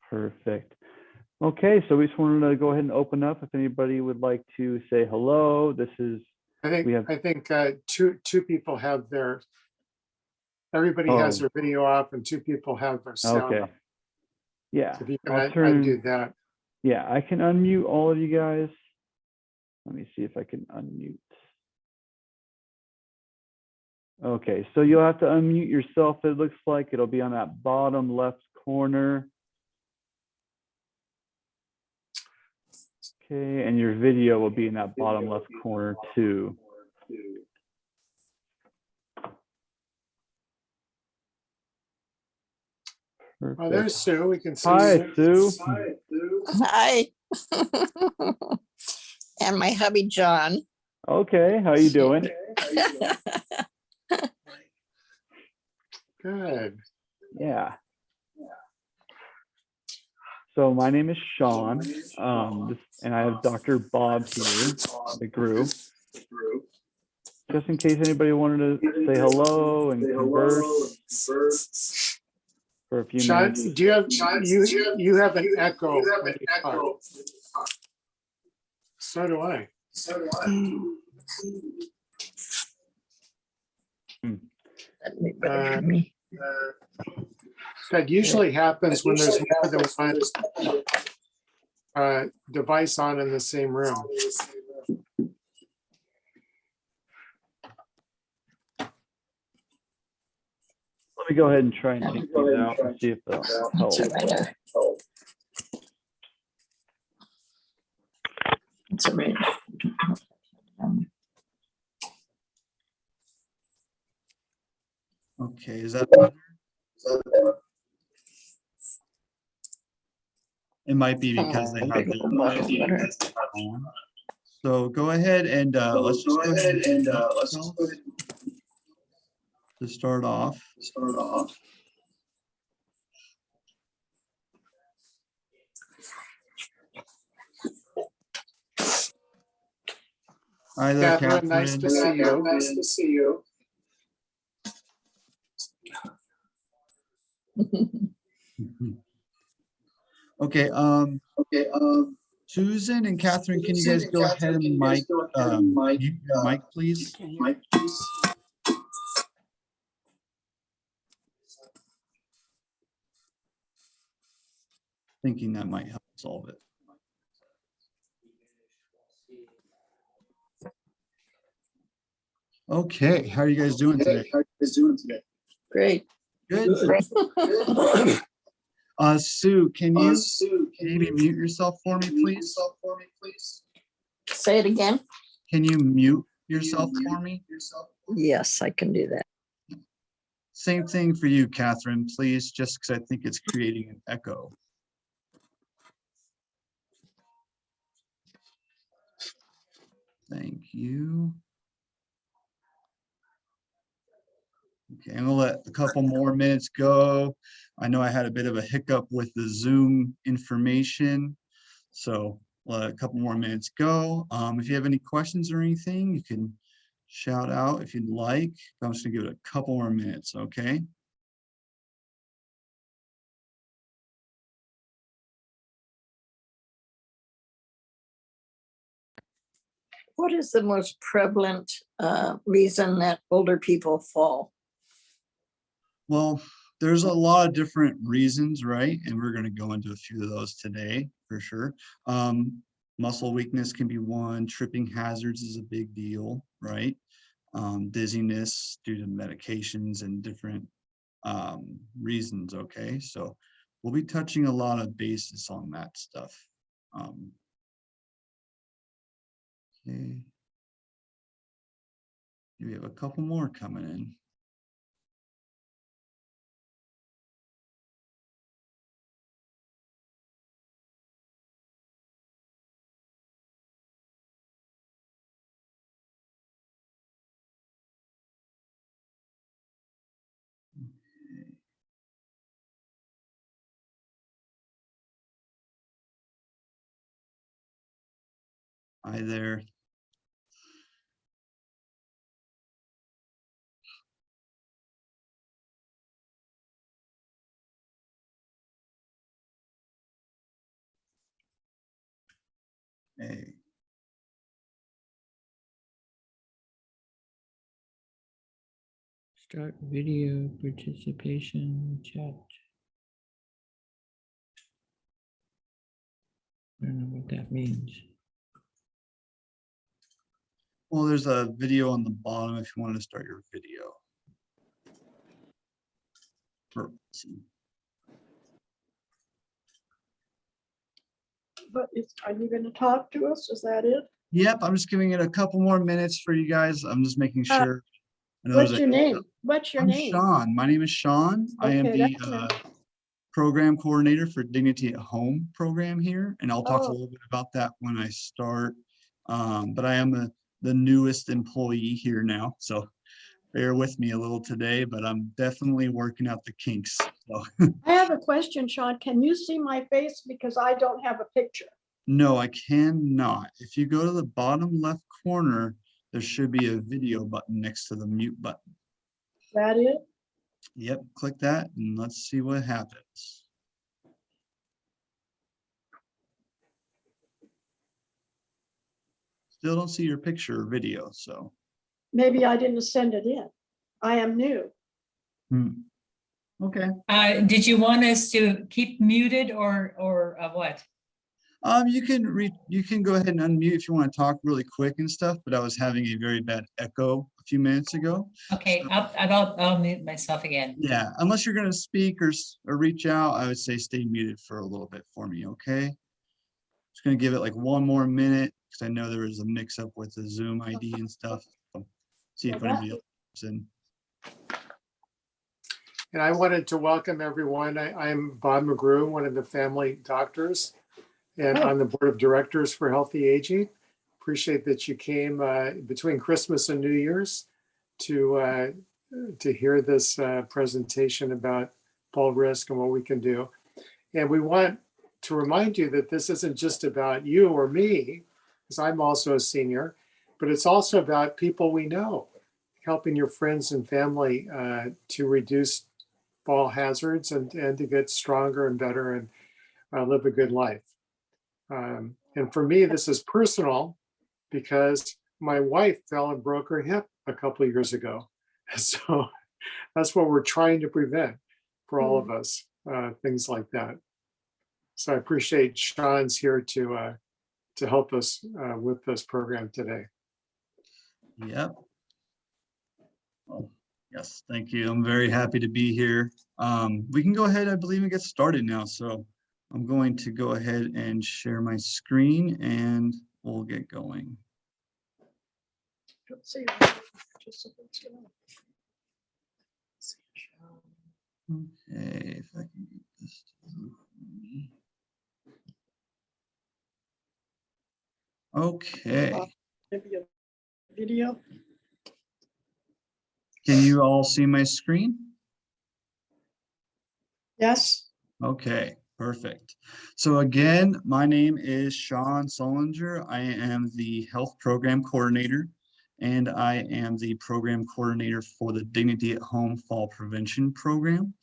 Perfect. Okay, so we just wanted to go ahead and open up. If anybody would like to say hello, this is. I think two people have their. Everybody has their video up, and two people have their sound up. Yeah. So if you can undo that. Yeah, I can unmute all of you guys. Let me see if I can unmute. Okay, so you'll have to unmute yourself. It looks like it'll be on that bottom left corner. Okay, and your video will be in that bottom left corner too. Perfect. Oh, there's Sue. We can see. Hi, Sue. Hi. And my hubby, John. Okay, how you doing? Good. Yeah. So my name is Sean, and I have Dr. Bob here, McGrew. Just in case anybody wanted to say hello and converse for a few minutes. Do you have an echo? So do I. That usually happens when there's more than one device on in the same room. Let me go ahead and try and take these out and see if they'll help. It's all right. Okay, is that better? It might be because they have their on. So go ahead and let's just go ahead and to start off. Hi there, Catherine. Nice to see you. Nice to see you. Okay. Susan and Catherine, can you guys go ahead and mute your mic, please? Thinking that might help solve it. Okay, how are you guys doing today? Great. Good. Sue, can you maybe mute yourself for me, please? Say it again. Can you mute yourself for me? Yes, I can do that. Same thing for you, Catherine, please, just because I think it's creating an echo. Thank you. Okay, I'm gonna let a couple more minutes go. I know I had a bit of a hiccup with the Zoom information, so let a couple more minutes go. If you have any questions or anything, you can shout out if you'd like. I'm just gonna give it a couple more minutes, okay? What is the most prevalent reason that older people fall? Well, there's a lot of different reasons, right? And we're going to go into a few of those today for sure. Muscle weakness can be one. Tripping hazards is a big deal, right? Dizziness due to medications and different reasons, okay? So we'll be touching a lot of bases on that stuff. Okay. We have a couple more coming in. Hi there. Okay. Start video participation chat. I don't know what that means. Well, there's a video on the bottom if you wanted to start your video. But are you going to talk to us? Is that it? Yep, I'm just giving it a couple more minutes for you guys. I'm just making sure. I know there's What's a- your name? What's your I'm name? Sean. My name is Sean. I am Okay, the that's nice. program coordinator for Dignity at Home program here, and I'll talk a Oh. little bit about that when I start. But I am the newest employee here now, so bear with me a little today, but I'm definitely working out the kinks. So I have a question, Sean. Can you see my face? Because I don't have a picture. no, I cannot. If you go to the bottom left corner, there should be a video button next to the mute button. Is that it? Yep, click that and let's see what happens. Still don't see your picture or video, so. Maybe I didn't send it in. I am new. Okay. Did you want us to keep muted or what? You can go ahead and unmute if you want to talk really quick and stuff, but I was having a very bad echo a few minutes ago. Okay, I'll mute myself again. Yeah, unless you're going to speak or reach out, I would say stay muted for a little bit for me, okay? Just going to give it like one more minute because I know there was a mix up with the Zoom ID and stuff. So see if anybody else is in. And I wanted to welcome everyone. I'm Bob McGrew, one of the family doctors and on the board of directors for Healthy Aging. Appreciate that you came between Christmas and New Year's to hear this presentation about fall risk and what we can do. And we want to remind you that this isn't just about you or me, because I'm also a senior, but it's also about people we know, helping your friends and family to reduce fall hazards and to get stronger and better and live a good life. And for me, this is personal because my wife fell and broke her hip a couple of years ago. So that's what we're trying to prevent for all of us, things like that. So I appreciate Sean's here to help us with this program today. Yep. Well, yes, thank you. I'm very happy to be here. We can go ahead, I believe, and get started now. So I'm going to go ahead and share my screen and we'll get going. Let's see. Okay, if I can get this to move for me. Okay, Maybe a video. can you all see my screen? Yes. Okay, perfect. So again, my name is Sean Solinger. I am the health program coordinator, and I am the program coordinator for the Dignity at Home Fall Prevention Program.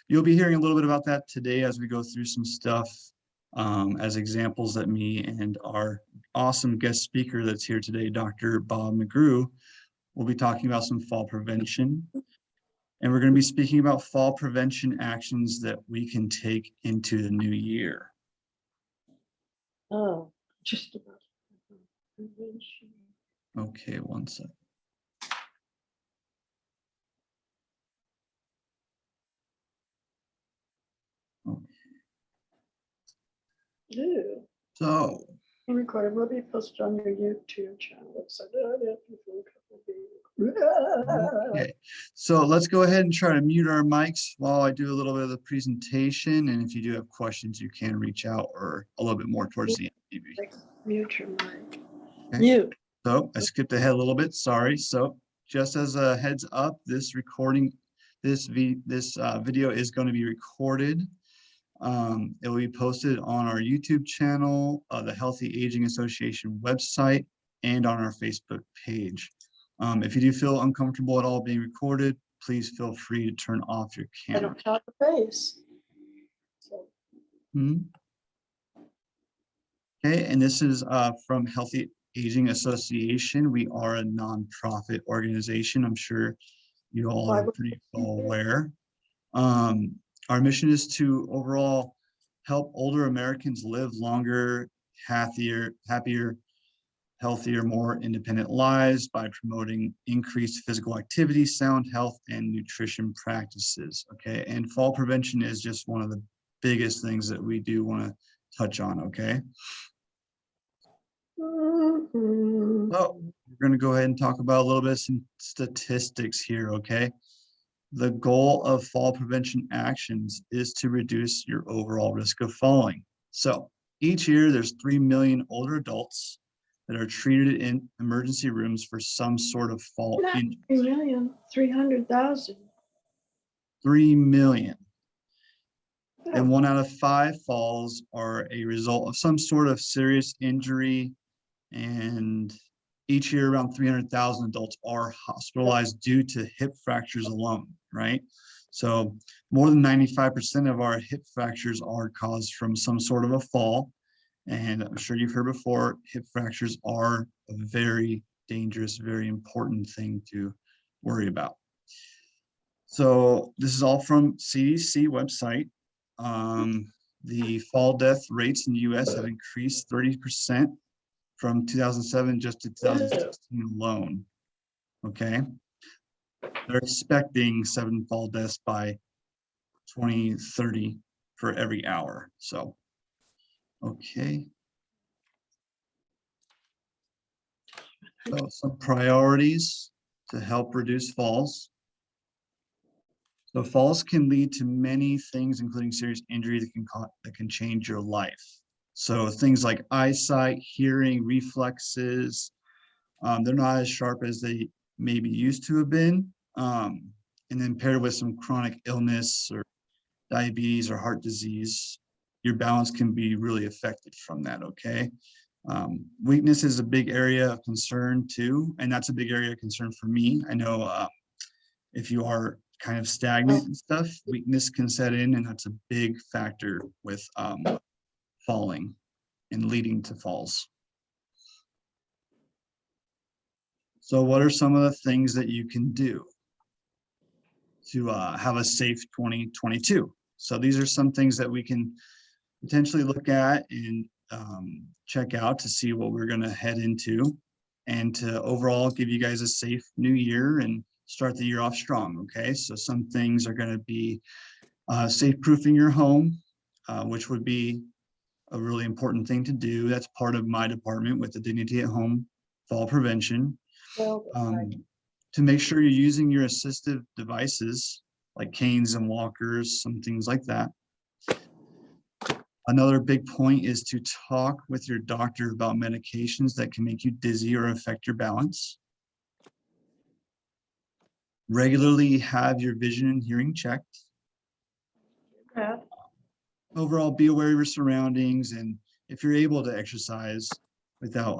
You'll be hearing a little bit about that today as we go through some stuff as examples that me and our awesome guest speaker that's here today, Dr. Bob McGrew, will be talking about some fall prevention. And we're going to be speaking about fall prevention actions that we can take into the new year. Oh, just about. Okay, one second. Okay. Ew. So, Recorded will be posted on your YouTube channel. okay. So let's go ahead and try to mute our mics while I do a little bit of the presentation. And if you do have questions, you can reach out or a little bit more towards the end, maybe. Mute your mic. Okay. Mute. So I skipped ahead a little bit, sorry. So just as a heads up, this recording, this video is going to be recorded. It will be posted on our YouTube channel, the Healthy Aging Association website, and on our Facebook page. If you do feel uncomfortable at all being recorded, please feel free to turn off your I camera. don't have a face. So, Okay, and this is from Healthy Aging Association. We are a nonprofit organization. I'm sure you all are pretty well aware. Our mission is to overall help older Americans live longer, happier, healthier, more independent lives by promoting increased physical activity, sound health, and nutrition practices. Okay, and fall prevention is just one of the biggest things that we do want to touch on. Okay. Mhm. So we're going to go ahead and talk about a little bit of some statistics here, okay? The goal of fall prevention actions is to reduce your overall risk of falling. So each year there's 3 million older adults that are treated in emergency rooms for some sort of fall injury. 3,300,000. 3 million. And 1 out of 5 falls are a result of some sort of serious injury. And each year around 300,000 adults are hospitalized due to hip fractures alone, right? So more than 95% of our hip fractures are caused from some sort of a fall. And I'm sure you've heard before, hip fractures are a very dangerous, very important thing to worry about. So this is all from CDC website. The fall death rates in the US have increased 30% from 2007 just to 2016 alone. Okay. They're expecting 7 fall deaths by 2030 for every hour. So, okay. So some priorities to help reduce falls. So falls can lead to many things, including serious injury that can change your life. So things like eyesight, hearing, reflexes, they're not as sharp as they maybe used to have been. And then paired with some chronic illness or diabetes or heart disease, your balance can be really affected from that, okay? Weakness is a big area of concern too, and that's a big area of concern for me. I know if you are kind of stagnant and stuff, weakness can set in, and that's a big factor with falling and leading to falls. So what are some of the things that you can do to have a safe 2022? So these are some things that we can potentially look at and check out to see what we're going to head into, and to overall give you guys a safe new year and start the year off strong. Okay, so some things are going to be safe proofing your home, which would be a really important thing to do. That's part of my department with the Dignity at Home Fall Prevention. To make sure you're using your assistive devices like canes and walkers, some things like that. Another big point is to talk with your doctor about medications that can make you dizzy or affect your balance. Regularly have your vision and hearing checked. Yeah. Overall, be aware of your surroundings, and if you're able to exercise without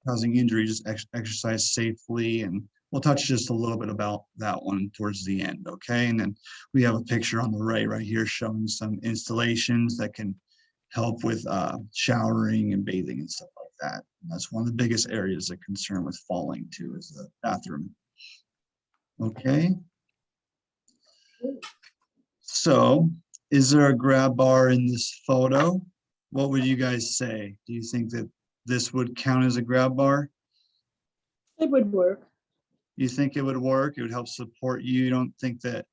causing injury, just exercise safely. And we'll touch just a little bit about that one towards the end, okay? And then we have a picture on the right here showing some installations that can help with showering and bathing and stuff like that. And that's one of the biggest areas of concern with falling too, is the bathroom. Okay. So is there a grab bar in this photo? What would you guys say? Do you think that this would count as a grab bar? It would work, You think it would work? It would help support you? You don't think that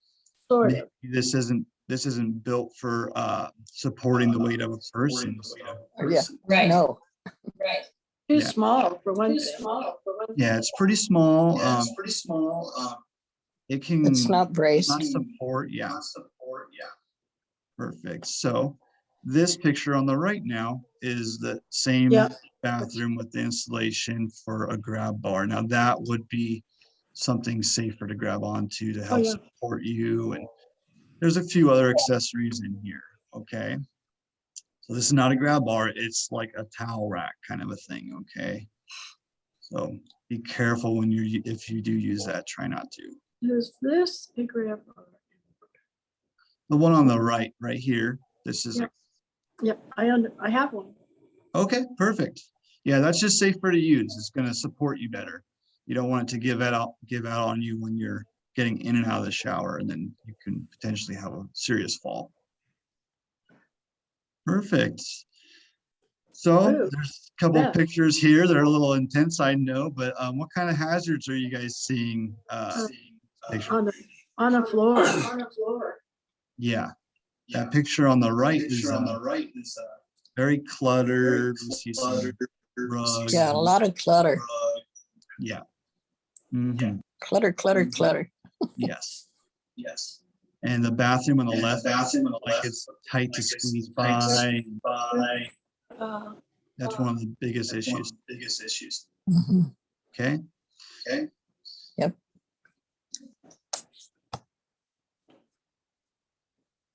sort maybe of. this isn't built for supporting the weight of a person? Yeah, Right. no. Right. Too Yeah. small for one Too thing. small for one. Yeah, it's pretty small. It can It's not braced. not support. Yeah. Perfect. So this picture on the right now is the same Yeah. bathroom with the installation for a grab bar. Now that would be something safer to grab onto to help yeah. support you. And there's a few other accessories in here. Okay. So this is not a grab bar. It's like a towel rack kind of a thing. Okay. So be careful when if you do use that, try not to. Is this a grab bar? The one on the right here, this is, Yeah. Yep, I have one. Okay, perfect. Yeah, that's just safer to use. It's going to support you better. You don't want it to give out on you when you're getting in and out of the shower, and then you can potentially have a serious fall. Perfect. So Ooh, there's a couple of yeah. pictures here that are a little intense, I know, but what kind of hazards are you guys seeing? Picture? On a floor. Yeah, that picture on the right is very cluttered. You see some rugs. Yeah, a lot of clutter, Yeah. Mhm. clutter, clutter, clutter. Yes. And the bathroom on the left, like it's tight to squeeze by. Uh, That's one of the biggest issues. Mhm. Okay. Yep.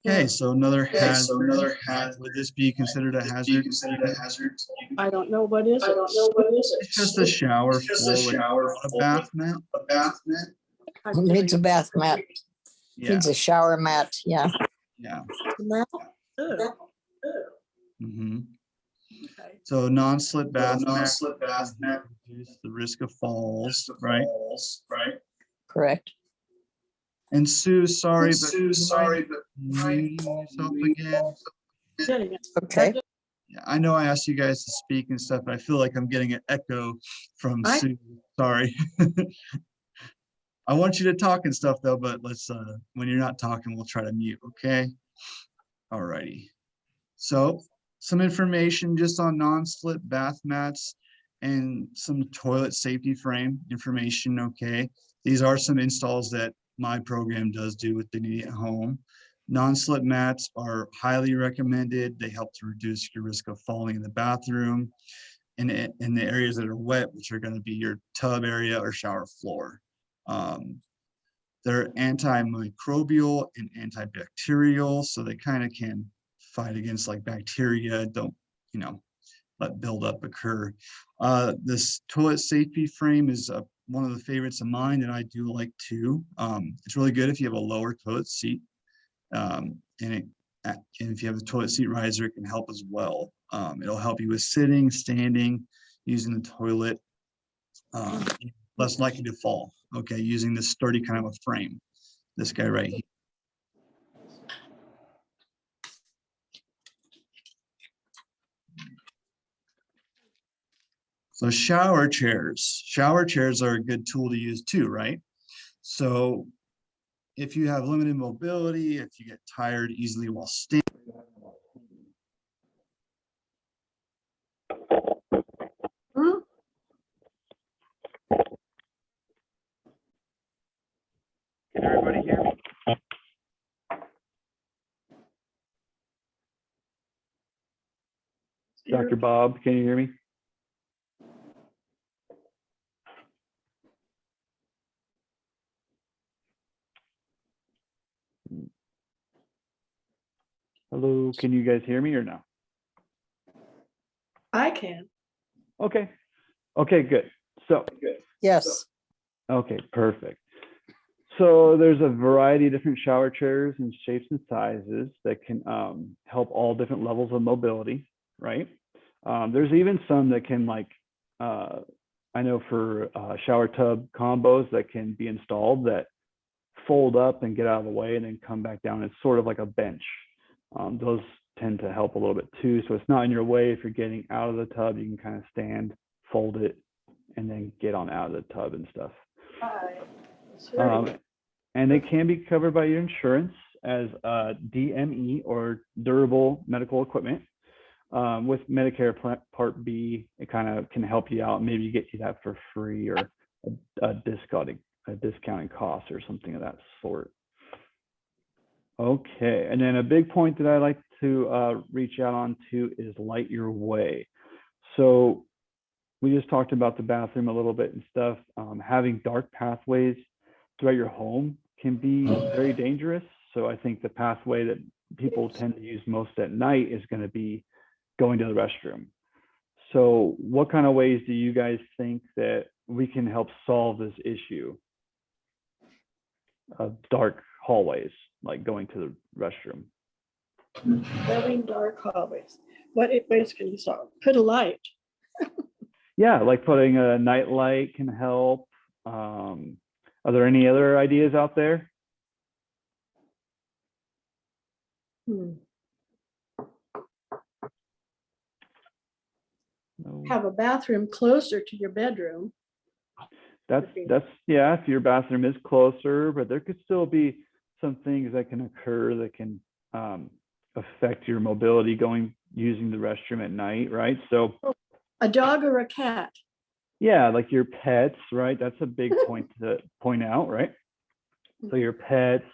Okay, so another hazard. Would this be considered a hazard? I don't know what is it. It's just a shower floor without a bath mat. I Needs a bath mat, Yeah, needs a shower mat, yeah. yeah. Ugh, Mhm. okay. So non-slip bath mat reduce the risk of falls, right? Correct. And Sue, sorry, but do you mind muting yourself again? Getting it. Okay. Yeah, I know I asked you guys to speak and stuff, but I feel like I'm getting an echo from I- Sue. Sorry. I want you to talk and stuff though, but let's when you're not talking, we'll try to mute, okay? All righty. So some information just on non-slip bath mats and some toilet safety frame information, okay? These are some installs that my program does do with Dignity at Home. Non-slip mats are highly recommended. They help to reduce your risk of falling in the bathroom in the areas that are wet, which are going to be your tub area or shower floor. They're antimicrobial and antibacterial, so they kind of can fight against like bacteria, don't, let buildup occur. This toilet safety frame is one of the favorites of mine, and I do like too. It's really good if you have a lower toilet seat, and if you have a toilet seat riser, it can help as well. It'll help you with sitting, standing, using the toilet, less likely to fall. Okay, using this sturdy kind of a frame. This guy right here. So shower chairs. Shower chairs are a good tool to use too, right? So if you have limited mobility, if you get tired easily while standing. Hmm? Can everybody hear me? Dr. Bob, can you hear me? Hello, can you guys hear me or no? I can. Okay. Okay, good. So, Yes. okay, perfect. So there's a variety of different shower chairs and shapes and sizes that can help all different levels of mobility, right? There's even some that can I know for shower tub combos that can be installed that fold up and get out of the way and then come back down. It's sort of like a bench. Those tend to help a little bit too. So it's not in your way if you're getting out of the tub, you can kind of stand, fold it, and then get on out of the tub and stuff. And they can be covered by your insurance as DME or durable medical equipment. With Medicare Part B, it kind of can help you out. Maybe you get you that for free or a discounted cost or something of that sort. Okay, and then a big point that I like to reach out on to is light your way. So we just talked about the bathroom a little bit and stuff. Having dark pathways throughout your home can be very dangerous. So I think the pathway that people tend to use most at night is going to be going to the restroom. So what kind of ways do you guys think that we can help solve this issue of dark hallways, like going to the restroom? Having dark hallways. What ways can you solve? Put a light. Yeah, like putting a night light can help. Are there any other ideas out there? Hmm. No. Have a bathroom closer to your bedroom. That's yeah, if your bathroom is closer, but there could still be some things that can occur that can affect your mobility using the restroom at night, right? So A dog or a cat. yeah, like your pets, right? That's a big point to point out, right? So your pets,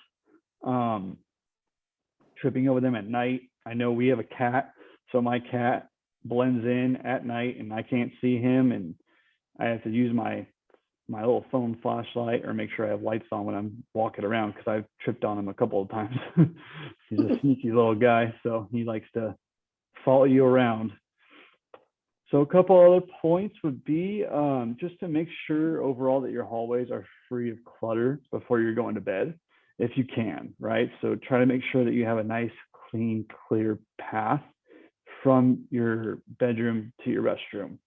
tripping over them at night. I know we have a cat, so my cat blends in at night and I can't see him, and I have to use my little phone flashlight or make sure I have lights on when I'm walking around, because I've tripped on him a couple of times. He's a sneaky little guy, so he likes to follow you around. So a couple other points would be just to make sure overall that your hallways are free of clutter before you're going to bed, if you can, right? So try to make sure that you have a nice, clean, clear path from your bedroom to your restroom.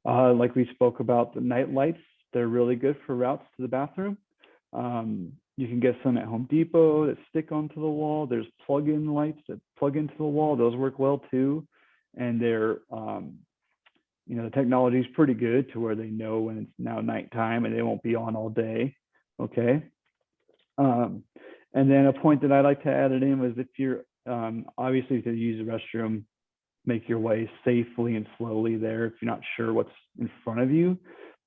Like we spoke about, the night lights, they're really good for routes to the bathroom. You can get some at Home Depot that stick onto the wall. There's plug-in lights that plug into the wall. Those work well too. And they're, the technology is pretty good to where they know when it's now nighttime and they won't be on all day. Okay. And then a point that I like to add it in was if you're obviously to use the restroom, make your way safely and slowly there if you're not sure what's in front of you.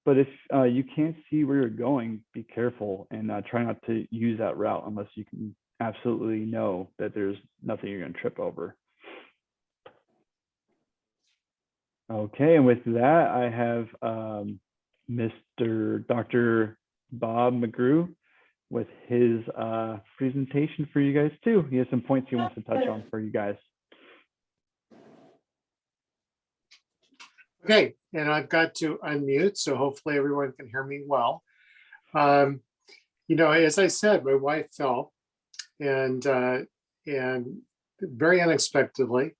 But if you can't see where you're going, be careful and try not to use that route unless you can absolutely know that there's nothing you're going to trip over. Okay, and with that, I have Dr. Bob McGrew with his presentation for you guys too. He has some points he wants to touch on for you guys. Okay, and I've got to unmute, so hopefully everyone can hear me well. As I said, my wife fell and very unexpectedly,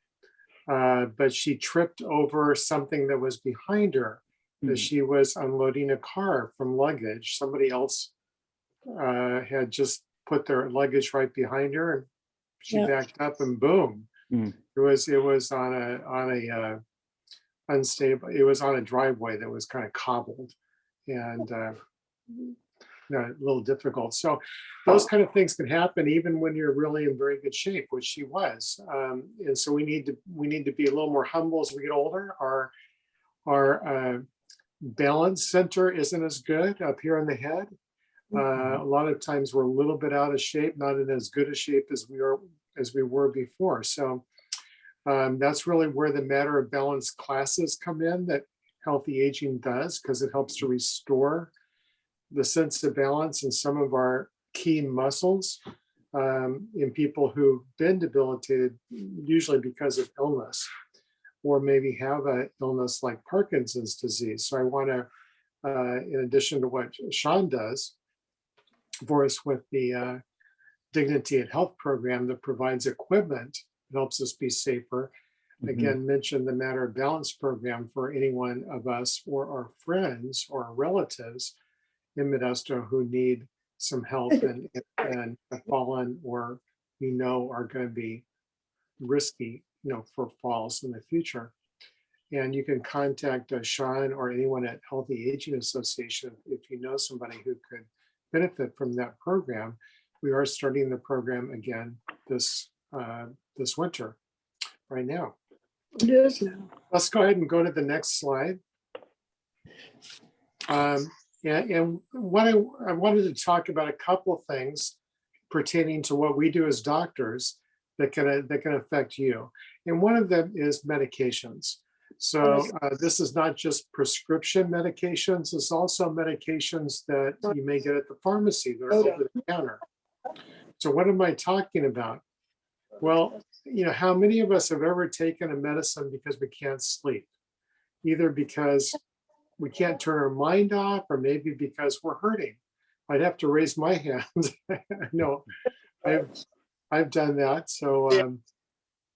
but she tripped over something that was behind her as she was unloading a car from luggage. Somebody else had just put their luggage right behind her, and she backed up and boom. It was on a unstable. It was on a driveway that was kind of cobbled and a little difficult. So those kind of things can happen even when you're really in very good shape, which she was. And so we need to be a little more humble as we get older. Our balance center isn't as good up here in the head. A lot of times we're a little bit out of shape, not in as good a shape as we were before. So that's really where the matter of balance classes come in, that healthy aging does, because it helps to restore the sense of balance in some of our key muscles in people who've been debilitated, usually because of illness, or maybe have an illness like Parkinson's disease. So I want to, in addition to what Sean does for us with the Dignity and Health program that provides equipment, helps us be safer. Again, mention the Matter of Balance program for any one of us or our friends or our relatives in Modesto who need some help and have fallen or are going to be risky, for falls in the future. And you can contact Sean or anyone at Healthy Aging Association if you know somebody who could benefit from that program. We are starting the program again this winter, right now. It is now. Let's go ahead and go to the next slide. And what I wanted to talk about a couple of things pertaining to what we do as doctors that can affect you. And one of them is medications. So this is not just prescription medications, it's also medications that you may get at the pharmacy that are over the counter. So what am I talking about? Well, how many of us have ever taken a medicine because we can't sleep? Either because we can't turn our mind off, or maybe because we're hurting. I'd have to raise my hand. No, I've done that. So,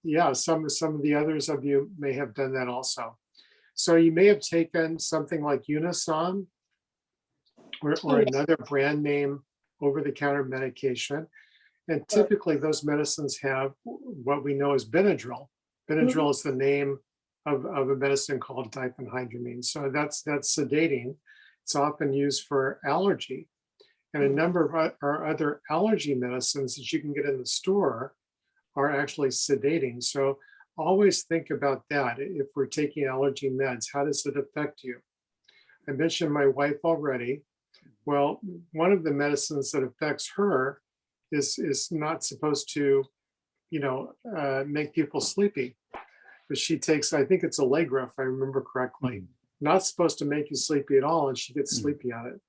yeah, some of the others of you may have done that also. So you may have taken something like Unisom or another brand name over-the-counter medication. And typically those medicines have what we know as Benadryl. Benadryl is the name of a medicine called diphenhydramine. So that's sedating. It's often used for allergy. And a number of our other allergy medicines that you can get in the store are actually sedating. So always think about that. If we're taking allergy meds, how does it affect you? I mentioned my wife already. Well, one of the medicines that affects her is not supposed to, make people sleepy. But she takes, I think it's Allegra, if I remember correctly, not supposed to make you sleepy at all, and she gets sleepy on it.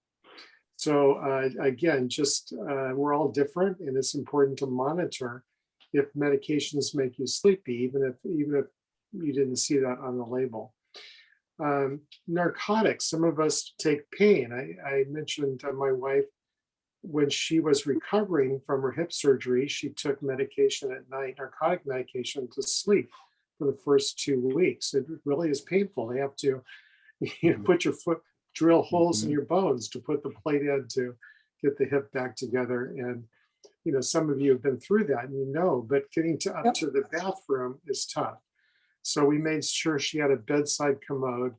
So again, just we're all different, and it's important to monitor if medications make you sleepy, even if you didn't see that on the label. Narcotics, some of us take pain. I mentioned to my wife, when she was recovering from her hip surgery, she took medication at night, narcotic medication, to sleep for the first 2 weeks. It really is painful. They have to put your foot, drill holes in your bones to put the plate in to get the hip back together. And some of you have been through that, and but getting up to the bathroom is tough. So we made sure she had a bedside commode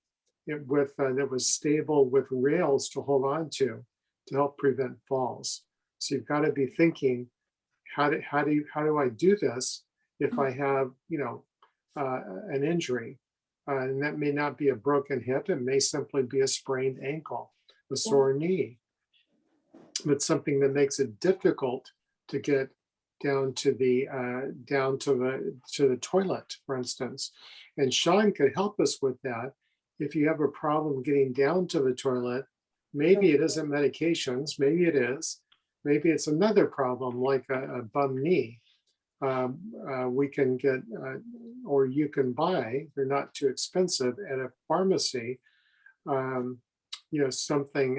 that was stable with rails to hold on to help prevent falls. So you've got to be thinking, how do I do this if I have an injury? And that may not be a broken hip. It may simply be a sprained ankle, a sore knee, but something that makes it difficult to get down to the toilet, for instance. And Sean could help us with that. If you have a problem getting down to the toilet, maybe it isn't medications, maybe it is, maybe it's another problem like a bum knee. We can get, or you can buy, they're not too expensive, at a pharmacy, something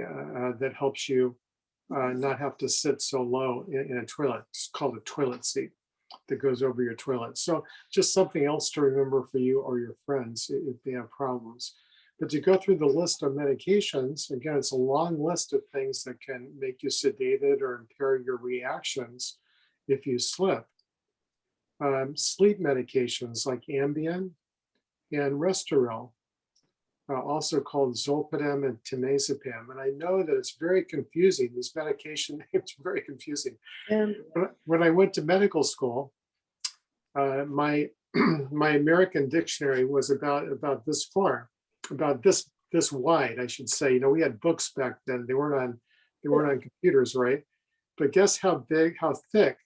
that helps you not have to sit so low in a toilet. It's called a toilet seat that goes over your toilet. So just something else to remember for you or your friends if they have problems. But to go through the list of medications, again, it's a long list of things that can make you sedated or impair your reactions if you slip. Sleep medications like Ambien and Restoril, also called Zolpidem and Temazepam. And I know that it's very confusing. These medication names are very confusing. And When I went to medical school, my American dictionary was about this far, about this wide, I should say. We had books back then. They weren't on computers, right? But guess how thick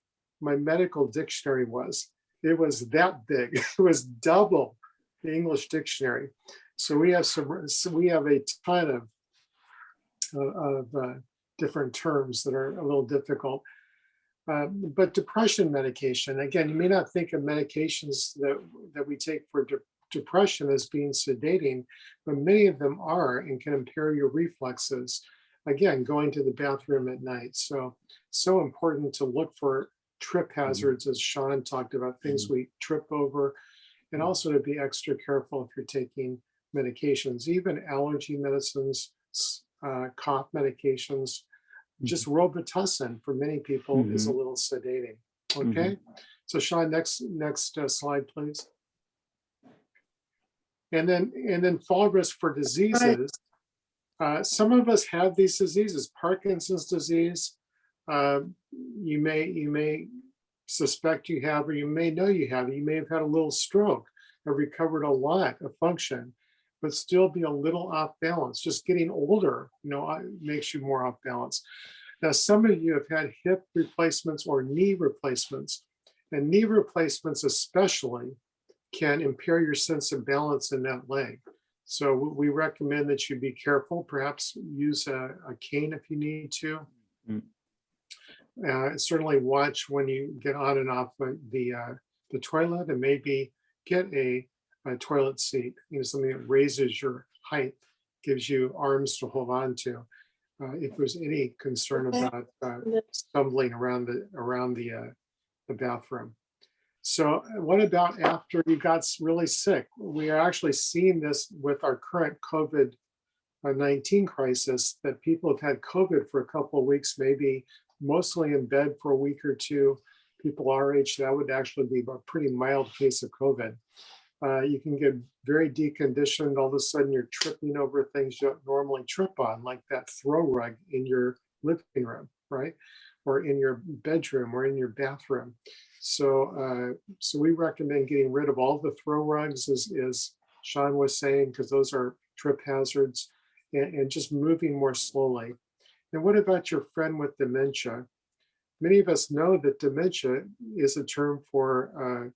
my medical dictionary was. It was that big. It was double the English dictionary. So we have a ton of different terms that are a little difficult. But depression medication, again, you may not think of medications that we take for depression as being sedating, but many of them are and can impair your reflexes. Again, going to the bathroom at night. So important to look for trip hazards, as Sean talked about, things we trip over, and also to be extra careful if you're taking medications, even allergy medicines, cough medications. Just Robitussin for many people is a little sedating. Okay, so Sean, next slide, please. And then fall risk for diseases. Some of us have these diseases. Parkinson's disease, you may suspect you have, or you may know you have. You may have had a little stroke, have recovered a lot of function, but still be a little off balance. Just getting older, makes you more off balance. Now, some of you have had hip replacements or knee replacements, and knee replacements especially can impair your sense of balance in that leg. So we recommend that you be careful, perhaps use a cane if you need to. Certainly watch when you get on and off the toilet, and maybe get a toilet seat, something that raises your height, gives you arms to hold on to. If there's any concern about stumbling around the bathroom. So what about after you got really sick? We are actually seeing this with our current COVID-19 crisis, that people have had COVID for a couple of weeks, maybe mostly in bed for a week or two. People our age, that would actually be a pretty mild case of COVID. You can get very deconditioned. All of a sudden you're tripping over things you don't normally trip on, like that throw rug in your living room, right? Or in your bedroom or in your bathroom. So we recommend getting rid of all the throw rugs, as Sean was saying, because those are trip hazards, and just moving more slowly. And what about your friend with dementia? Many of us know that dementia is a term for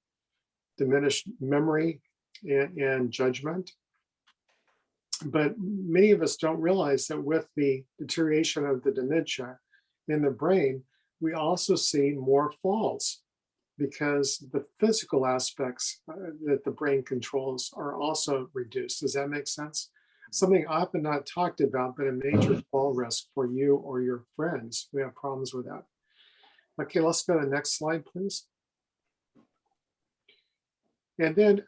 diminished memory and judgment. But many of us don't realize that with the deterioration of the dementia in the brain, we also see more falls, because the physical aspects that the brain controls are also reduced. Does that make sense? Something often not talked about, but a major fall risk for you or your friends who have problems with that. Okay, let's go to the next slide, please. And then,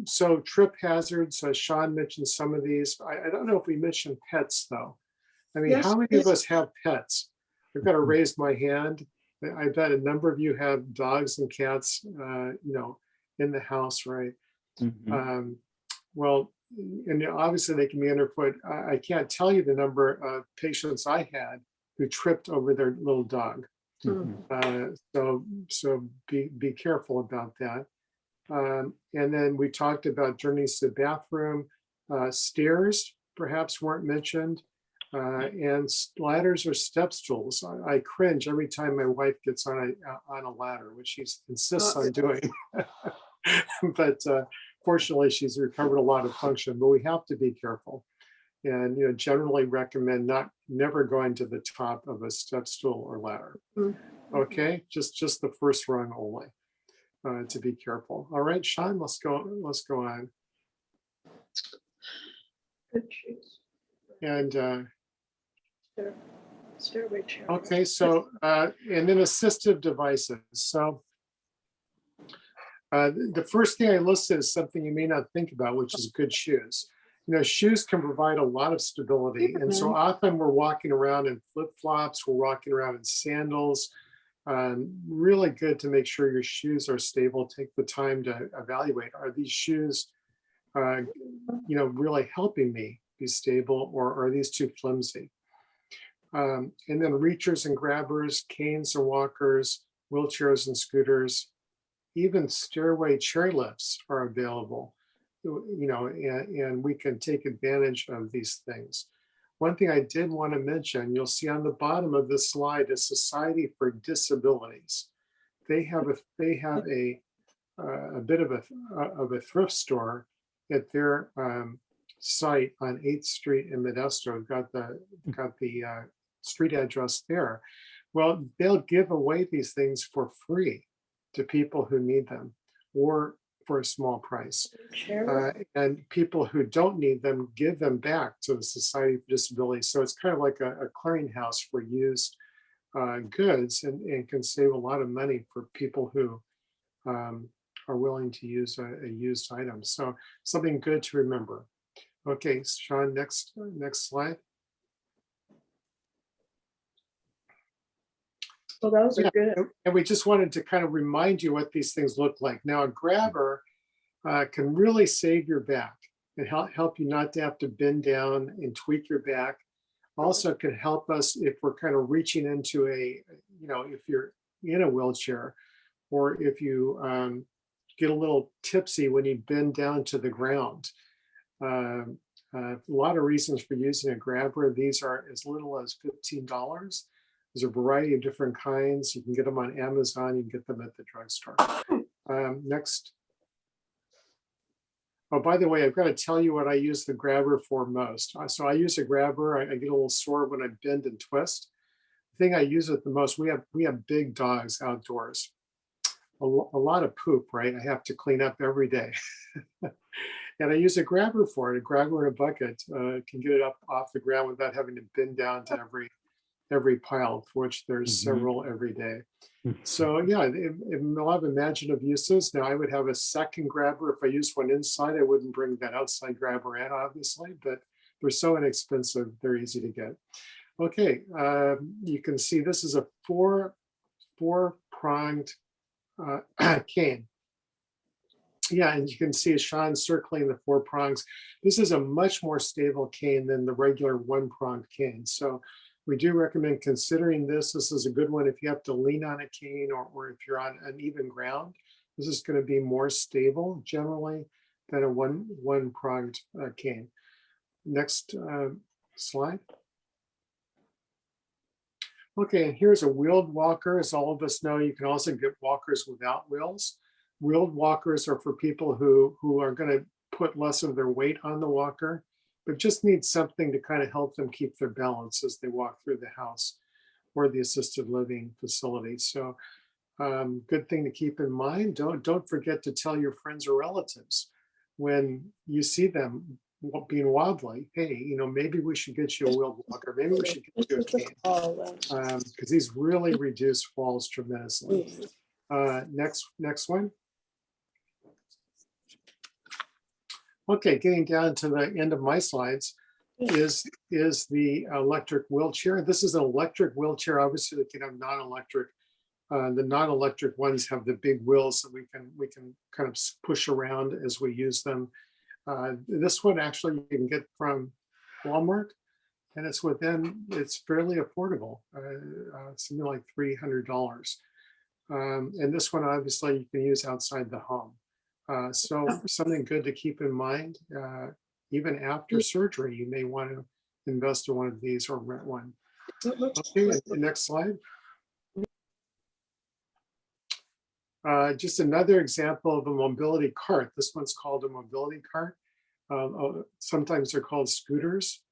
so trip hazards, Sean mentioned some of these. I don't know if we mentioned pets though. I mean, Yes, how many please. of us have pets? I've got to raise my hand. I bet a number of you have dogs and cats, in the house, right? Mhm. Well, and obviously they can be underfoot. I can't tell you the number of patients I had who tripped over their little dog. Mhm. So be careful about that. And then we talked about journeys to the bathroom. Stairs perhaps weren't mentioned. And ladders or step stools. I cringe every time my wife gets on a ladder, which she insists on doing. But fortunately, she's recovered a lot of function. But we have to be careful, and generally recommend never going to the top of a step stool or ladder. Okay, just the first rung only. To be careful. All right, Sean, let's go on. Good shoes. And Stairway chair. okay, so and then assistive devices. So the first thing I listed is something you may not think about, which is good shoes. Shoes can provide a lot of stability. And so often we're walking around in flip-flops, we're walking around in sandals. Really good to make sure your shoes are stable. Take the time to evaluate, are these shoes really helping me be stable, or are these too flimsy? And then reachers and grabbers, canes and walkers, wheelchairs and scooters, even stairway chair lifts are available, and we can take advantage of these things. One thing I did want to mention, you'll see on the bottom of this slide, is Society for Disabilities. They have a bit of a thrift store at their site on 8th Street in Modesto. Got the street address there. Well, they'll give away these things for free to people who need them, or for a small price. And people who don't need them, give them back to the Society for Disabilities. So it's kind of like a clearinghouse for used goods, and can save a lot of money for people who are willing to use a used item. So something good to remember. Okay, Sean, next slide. So those are good. And we just wanted to kind of remind you what these things look like. Now, a grabber can really save your back and help you not to have to bend down and tweak your back. Also can help us if we're kind of reaching into if you're in a wheelchair, or if you get a little tipsy when you bend down to the ground. A lot of reasons for using a grabber. These are as little as $15. There's a variety of different kinds. You can get them on Amazon. You can get them at the drugstore. Next. Oh, by the way, I've got to tell you what I use the grabber for most. So I use a grabber. I get a little sore when I bend and twist. The thing I use it the most, we have big dogs outdoors. A lot of poop, right? I have to clean up every day. And I use a grabber for it. A grabber in a bucket can get it up off the ground without having to bend down to every pile, for which there's Mhm. several every day. So yeah, it will have imaginative uses. Now I would have a second grabber. If I used one inside, I wouldn't bring that outside grabber in, obviously, but they're so inexpensive, they're easy to get. Okay, you can see this is a four-pronged cane. Yeah, and you can see Sean circling the 4 prongs. This is a much more stable cane than the regular 1-pronged cane. So we do recommend considering this. This is a good one if you have to lean on a cane, or if you're on uneven ground. This is going to be more stable generally than a one-pronged cane. Next slide. Okay, and here's a wheeled walker. As all of us know, you can also get walkers without wheels. Wheeled walkers are for people who are going to put less of their weight on the walker, but just need something to kind of help them keep their balance as they walk through the house or the assisted living facility. So good thing to keep in mind. Don't forget to tell your friends or relatives when you see them being wobbly, hey, you know, maybe we should get you a wheeled walker, maybe we should get you a cane, because these really reduce falls tremendously. Next one. Okay, getting down to the end of my slides is the electric wheelchair. This is an electric wheelchair. Obviously, they can have non-electric. The non-electric ones have the big wheels that we can kind of push around as we use them. This one actually you can get from Walmart, and it's fairly affordable, something like $300. And this one obviously you can use outside the home. So something good to keep in mind. Even after surgery, you may want to invest in one of these or rent one. Okay, next slide. Just another example of a mobility cart. This one's called a mobility cart. Sometimes they're called scooters.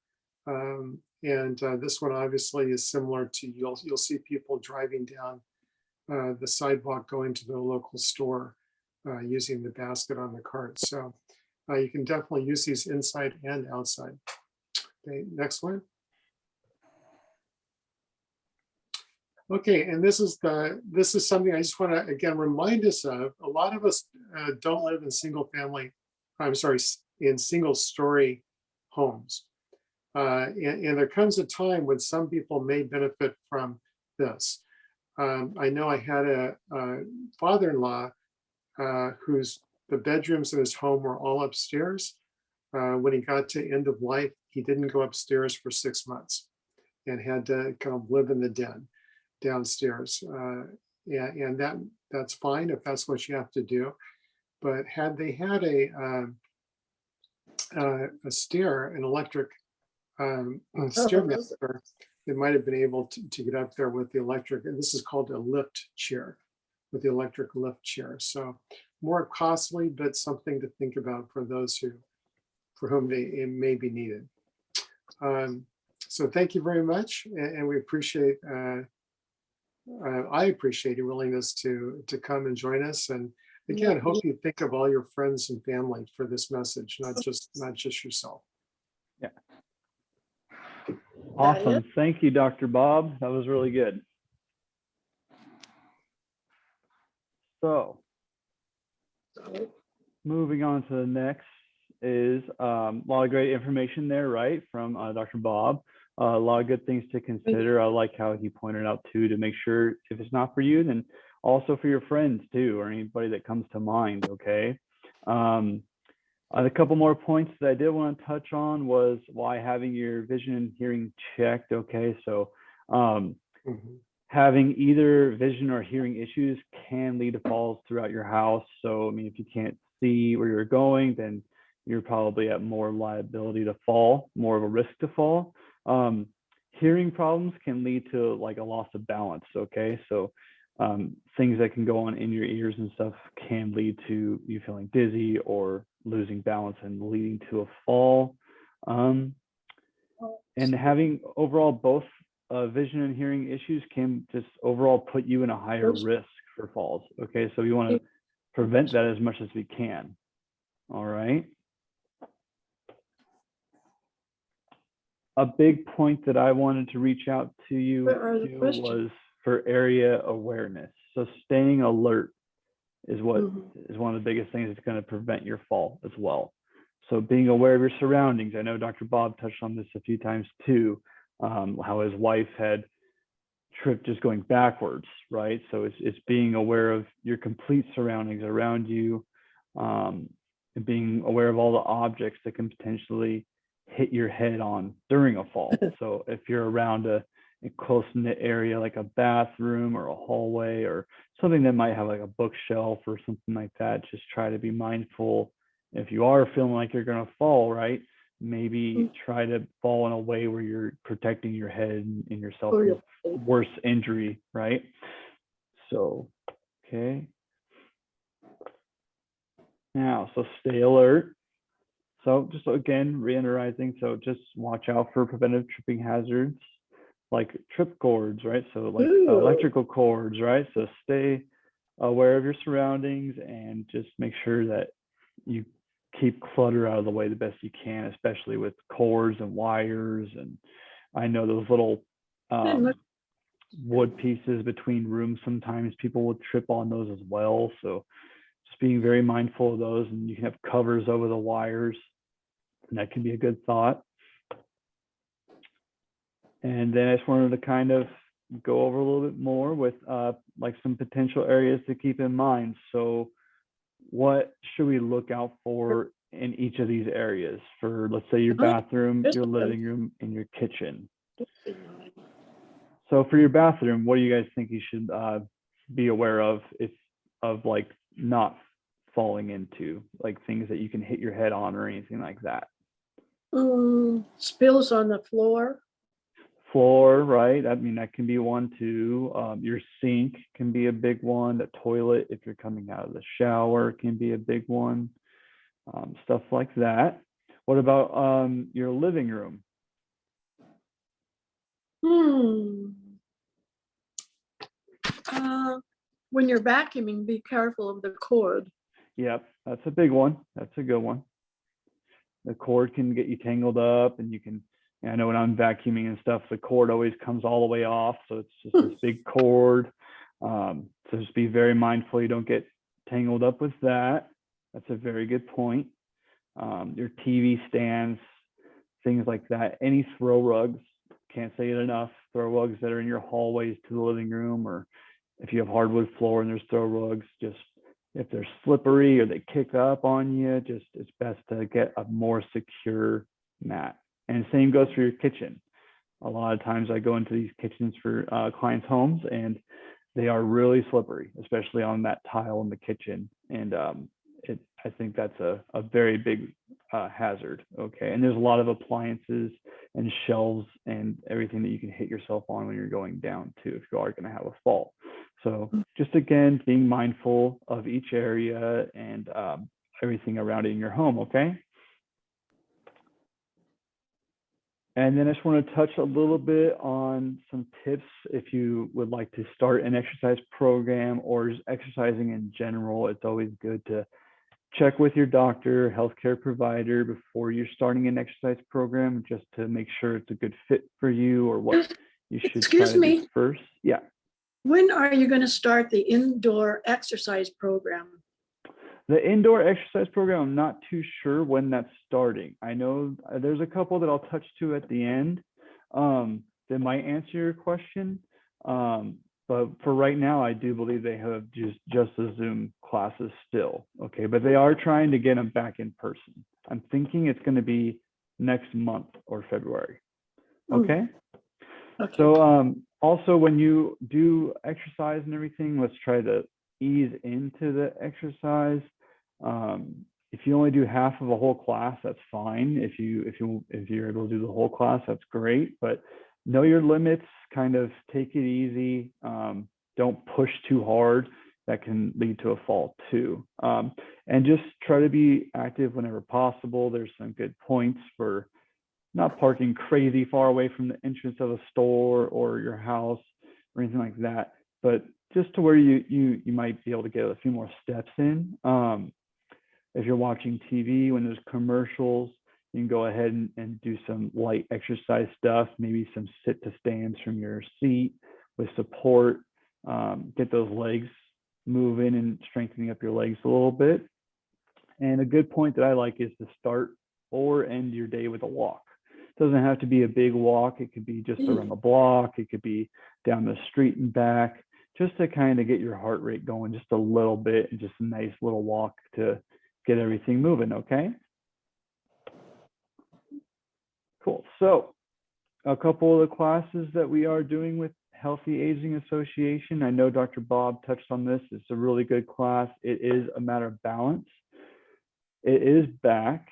This one obviously is similar to, you'll see people driving down the sidewalk going to the local store using the basket on the cart. So you can definitely use these inside and outside. Okay, next one. Okay, and this is something I just want to again remind us of. A lot of us don't live in single story homes. And there comes a time when some people may benefit from this. I know I had a father-in-law whose the bedrooms in his home were all upstairs. When he got to end of life, he didn't go upstairs for 6 months and had to kind of live in the den downstairs. And that's fine if that's what you have to do. But had they had a stair, an electric stairmaster, they might have been able to get up there with the electric. And this is called a lift chair, with the electric lift chair. So more costly, but something to think about for those for whom it may be needed. So thank you very much, and we appreciate. I appreciate your willingness to come and join us. And again, hope you think of all your friends and family for this message, not just yourself. Yeah. Awesome. Thank you, Dr. Bob. That was really good. So moving on to the next is a lot of great information there, right, from Dr. Bob. A lot of good things to consider. I like how he pointed out too, to make sure if it's not for you, then also for your friends too, or anybody that comes to mind. Okay. A couple more points that I did want to touch on was why having your vision and hearing checked. Okay, so having either vision or hearing issues can lead to falls throughout your house. So I mean, if you can't see where you're going, then you're probably at more liability to fall, more of a risk to fall. Hearing problems can lead to like a loss of balance. Okay, so things that can go on in your ears and stuff can lead to you feeling dizzy or losing balance and leading to a fall. And having overall both vision and hearing issues can just overall put you in a higher risk for falls. Okay, so we want to prevent that as much as we can. All right. a big point that I wanted to reach out to you Where are the to questions? was for area awareness. So staying alert is what Mhm. is one of the biggest things that's going to prevent your fall as well. So being aware of your surroundings. I know Dr. Bob touched on this a few times too, how his wife had tripped just going backwards, right? So it's being aware of your complete surroundings around you, and being aware of all the objects that can potentially hit your head on during a fall. So if you're around a close knit area like a bathroom or a hallway or something that might have like a bookshelf or something like that, just try to be mindful. If you are feeling like you're going to fall, right, maybe try to fall in a way where you're protecting your head and yourself Or from your- worse injury, right? So, okay. Now, so stay alert. So just again, reiterizing, so just watch out for preventive tripping hazards like trip cords, right? So like Ooh. electrical cords, right? So stay aware of your surroundings and just make sure that you keep clutter out of the way the best you can, especially with cords and wires. And I know those little wood pieces between rooms, sometimes people will trip on those as well. So just being very mindful of those, and you can have covers over the wires, and that can be a good thought. And then I just wanted to kind of go over a little bit more with like some potential areas to keep in mind. So what should we look out for in each of these areas for, let's say, your bathroom, your living room, and your kitchen? So for your bathroom, what do you guys think you should be aware of like not falling into, like things that you can hit your head on or anything like that? Spills on the floor. Floor, right? I mean, that can be one too. Your sink can be a big one. The toilet, if you're coming out of the shower, can be a big one. Stuff like that. What about your living room? When you're vacuuming, be careful of the cord. Yep, that's a big one. That's a good one. The cord can get you tangled up, and you can, I know when I'm vacuuming and stuff, the cord always comes all the way off. So it's just this big cord. So just be very mindful you don't get tangled up with that. That's a very good point. Your TV stands, things like that. Any throw rugs, can't say it enough. Throw rugs that are in your hallways to the living room, or if you have hardwood floor and there's throw rugs, just if they're slippery or they kick up on you, just it's best to get a more secure mat. And same goes for your kitchen. A lot of times I go into these kitchens for clients' homes, and they are really slippery, especially on that tile in the kitchen. And I think that's a very big hazard. Okay. And there's a lot of appliances and shelves and everything that you can hit yourself on when you're going down too, if you are going to have a fall. So just again, being mindful of each area and everything around it in your home. Okay. And then I just want to touch a little bit on some tips if you would like to start an exercise program or just exercising in general. It's always good to check with your doctor, healthcare provider before you're starting an exercise program, just to make sure it's a good fit for you or what you should Excuse try to me. do first. Yeah. When are you going to start the indoor exercise program? The indoor exercise program, I'm not too sure when that's starting. I know there's a couple that I'll touch to at the end that might answer your question. But for right now, I do believe they have just the Zoom classes still. Okay, but they are trying to get them back in person. I'm thinking it's going to be next month or February. Okay. Okay. So also when you do exercise and everything, let's try to ease into the exercise. If you only do half of a whole class, that's fine. If you're able to do the whole class, that's great. But know your limits, kind of take it easy. Don't push too hard. That can lead to a fall too. And just try to be active whenever possible. There's some good points for not parking crazy far away from the entrance of a store or your house or anything like that, but just to where you might be able to get a few more steps in. If you're watching TV, when there's commercials, You can go ahead and do some light exercise stuff, maybe some sit to stands from your seat with support. Get those legs moving and strengthening up your legs a little bit. And a good point that I like is to start or end your day with a walk. It doesn't have to be a big walk. It could be just around the block. It could be down the street and back, just to kind of get your heart rate going just a little bit, and just a nice little walk to get everything moving, okay? Cool. So a couple of the classes that we are doing with Healthy Aging Association. I know Dr. Bob touched on this. It's a really good class. It is a matter of balance. It is back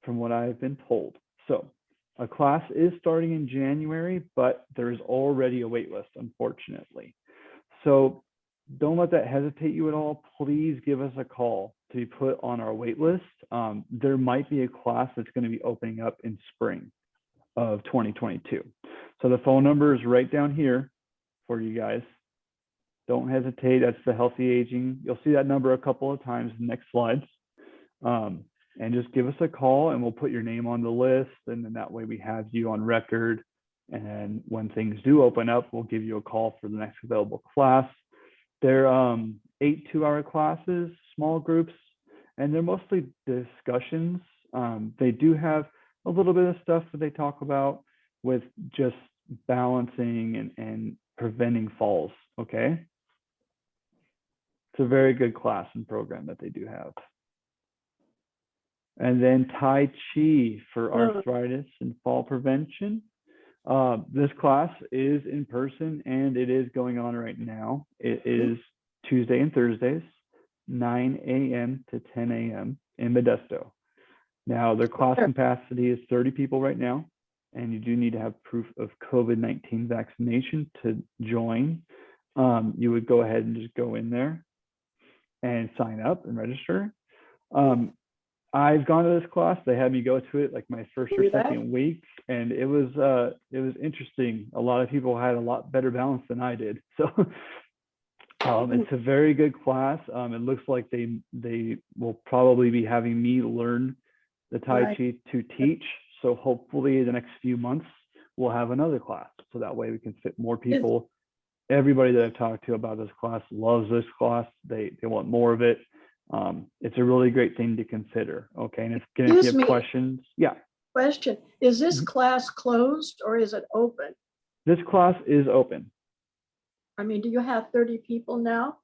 from what I've been told. So a class is starting in January, but there's already a wait list, unfortunately. So don't let that hesitate you at all. Please give us a call to be put on our wait list. There might be a class that's going to be opening up in spring of 2022. So the phone number is right down here for you guys. Don't hesitate. That's the Healthy Aging. You'll see that number a couple of times in the next slides. And just give us a call and we'll put your name on the list. And then that way we have you on record. And then when things do open up, we'll give you a call for the next available class. They're 8 2-hour classes, small groups, and they're mostly discussions. They do have a little bit of stuff that they talk about with just balancing and preventing falls, okay? It's a very good class and program that they do have. And then Tai Chi for arthritis and fall prevention. This class is in person and it is going on right now. It is Tuesday and Thursdays, 9 a.m. to 10 a.m. in Modesto. Now, their class capacity is 30 people right now, and you do need to have proof of COVID-19 vaccination to join. You would go ahead and just go in there and sign up and register. I've gone to this class. They had me go to it like my first or second week, and it was interesting. A lot of people had a lot better balance than I did. So it's a very good class. It looks like they will probably be having me learn the Tai Chi to teach. So hopefully the next few months we'll have another class. So that way we can fit more people. Everybody that I've talked to about this class loves this class. They want more of it. It's a really great thing to consider. Okay. And if you have questions, yeah. Question, is this class closed or is it open? This class is open. I mean, do you have 30 people now?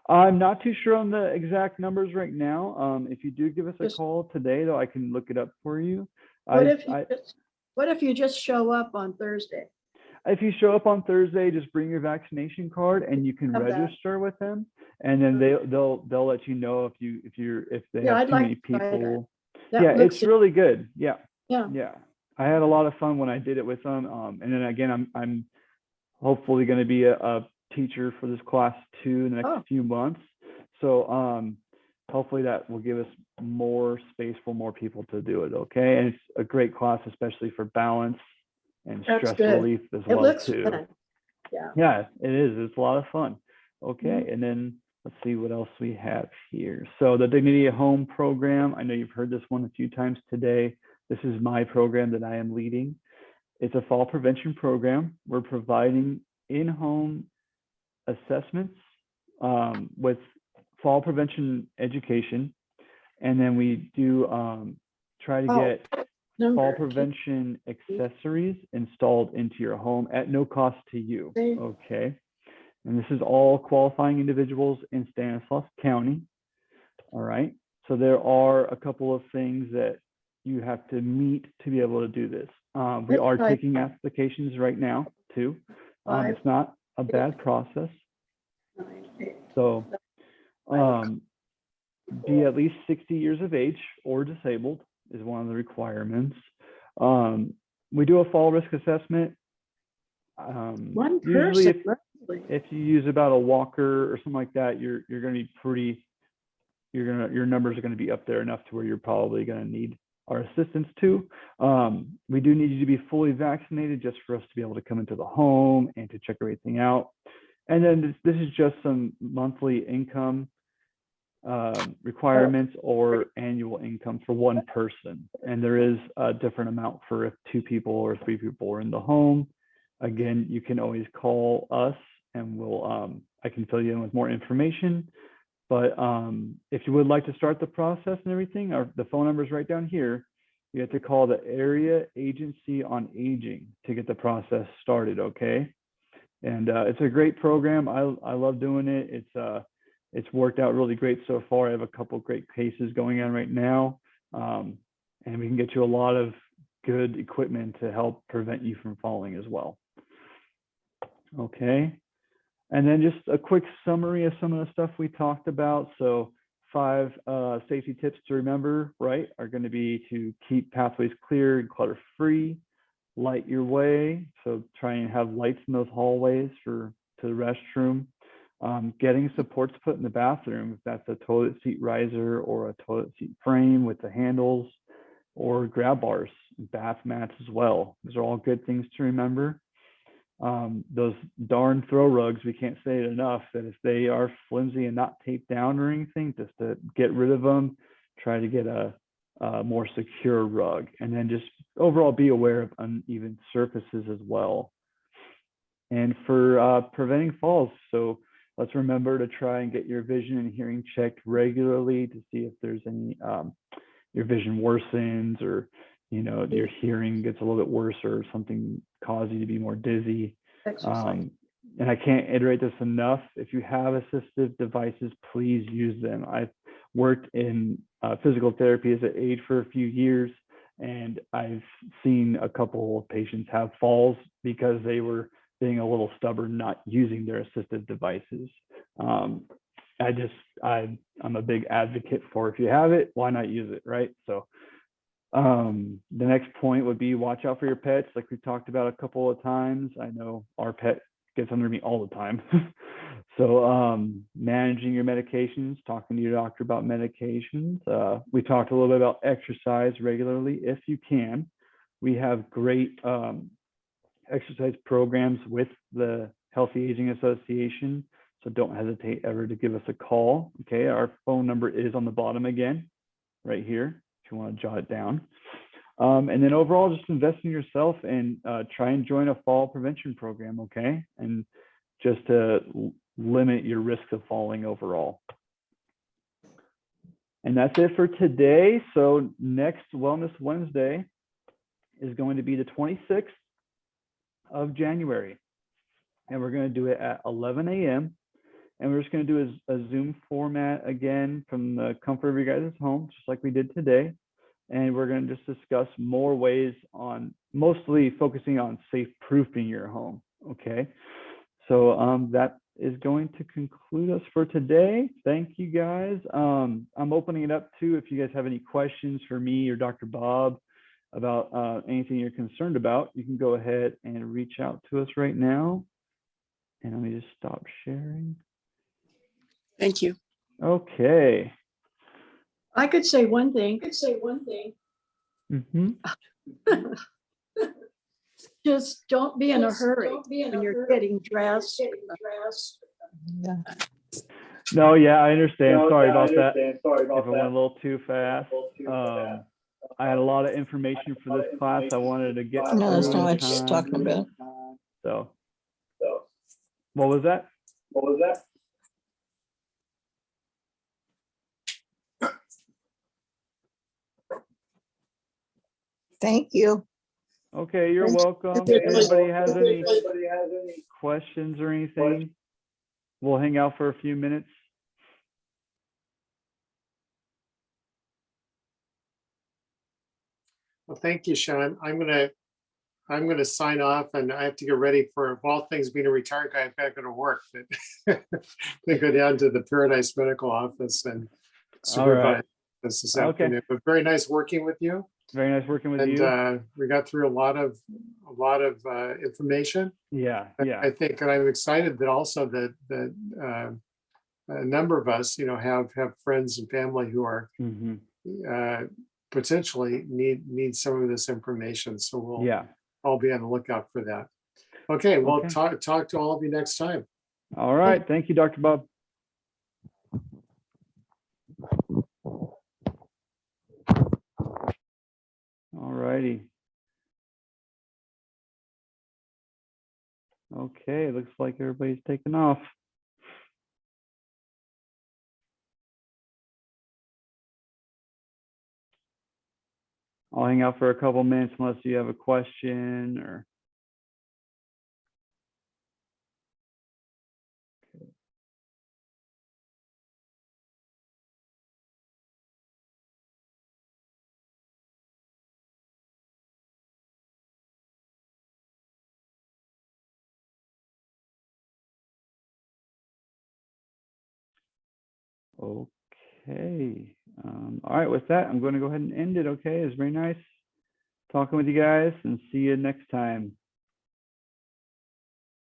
I'm not too sure on the exact numbers right now. If you do give us a call today, though, I can look it up for you. What if you just show up on Thursday? If you show up on Thursday, just bring your vaccination card and you can register with them, and then they'll let you know if they have too many people. Yeah, it's really good. Yeah. I had a lot of fun when I did it with them. And then again, I'm hopefully going to be a teacher for this class too in the next few months. So hopefully that will give us more space for more people to do it. Okay, and it's a great class, especially for balance and stress relief as well too. Fun. Yeah, it is. It's a lot of fun. Okay, and then let's see what else we have here. So the Dignity at Home program, I know you've heard this one a few times today. This is my program that I am leading. It's a fall prevention program. We're providing in-home assessments with fall prevention education. And then we do try to get fall prevention accessories installed into your home at no cost to you. Okay. And this is all qualifying individuals in Stanislaus County. All right. So there are a couple of things that you have to meet to be able to do this. We are taking applications right now too. It's not a bad process. So be at least 60 years of age or disabled is one of the requirements. We do a fall risk assessment. Usually if you use about a walker or something like that, you're going to be pretty, your numbers are going to be up there enough to where you're probably going to need our assistance too. We do need you to be fully vaccinated just for us to be able to come into the home and to check everything out. And then this is just some monthly income requirements or annual income for one person. And there is a different amount for if 2 people or 3 people are in the home. Again, you can always call us and I can fill you in with more information. But if you would like to start the process and everything, the phone number is right down here. You have to call the Area Agency on Aging to get the process started, okay? And it's a great program. I love doing it. It's worked out really great so far. I have a couple of great cases going on right now. And we can get you a lot of good equipment to help prevent you from falling as well. Okay. And then just a quick summary of some of the stuff we talked about. So 5 safety tips to remember, right, are going to be to keep pathways clear and clutter-free, light your way. So try and have lights in those hallways to the restroom. Getting supports put in the bathroom, if that's a toilet seat riser or a toilet seat frame with the handles, or grab bars, bath mats as well. Those are all good things to remember. Those darn throw rugs, we can't say it enough, that if they are flimsy and not taped down or anything, just to get rid of them, try to get a more secure rug. And then just overall be aware of uneven surfaces as well. And for preventing falls, so let's remember to try and get your vision and hearing checked regularly to see if there's any, your vision worsens, or your hearing gets a little bit worse, or something causes you to be more dizzy. And I can't iterate this enough. If you have assistive devices, please use them. I've worked in physical therapy as an aide for a few years, and I've seen a couple of patients have falls because they were being a little stubborn, not using their assistive devices. I'm a big advocate for, if you have it, why not use it, right? So the next point would be watch out for your pets, like we've talked about a couple of times. I know our pet gets under me all the time. So managing your medications, talking to your doctor about medications. We talked a little bit about exercise regularly if you can. We have great exercise programs with the Healthy Aging Association, so don't hesitate ever to give us a call. Okay, our phone number is on the bottom again, right here, if you want to jot it down. And then overall, just invest in yourself and try and join a fall prevention program, okay? And just to limit your risk of falling overall. And that's it for today. So next Wellness Wednesday is going to be the 26th of January. And we're going to do it at 11 a.m. And we're just going to do a Zoom format again from the comfort of your guys' home, just like we did today. And we're going to just discuss more ways on, mostly focusing on safe proofing your home. Okay. So that is going to conclude us for today. Thank you guys. I'm opening it up too, if you guys have any questions for me or Dr. Bob about anything you're concerned about, you can go ahead and reach out to us right now. And let me just stop sharing. Thank you. Okay. I could say one thing. Mm-hmm. Just don't be in a hurry when you're getting dressed. No, yeah, I understand. Sorry about that. If it went a little too fast. I had a lot of information for this class I wanted to get No, that's through not in what she's time. talking about. So what was that? Thank you. Okay, you're welcome. If anybody has any questions or anything, we'll hang out for a few minutes. Well, thank you, Sean. I'm gonna sign off, and I have to get ready for, of all things, being a retired guy, I've got to go to work. But I go down to the Paradise Medical Office and supervise this afternoon. But very nice working with you. Very nice working with And you. we got through a lot of information. Yeah. I think, and I'm excited that also that a number of us, have friends and family who are potentially need some of this information. So we'll all be on the lookout for that. Okay, we'll talk to all of you next time. All right. Thank you, Dr. Bob. All righty. Okay, looks like everybody's taken off. I'll hang out for a couple minutes unless you have a question or. Okay. All right, with that, I'm going to go ahead and end it. Okay, it's very nice talking with you guys and see you next time.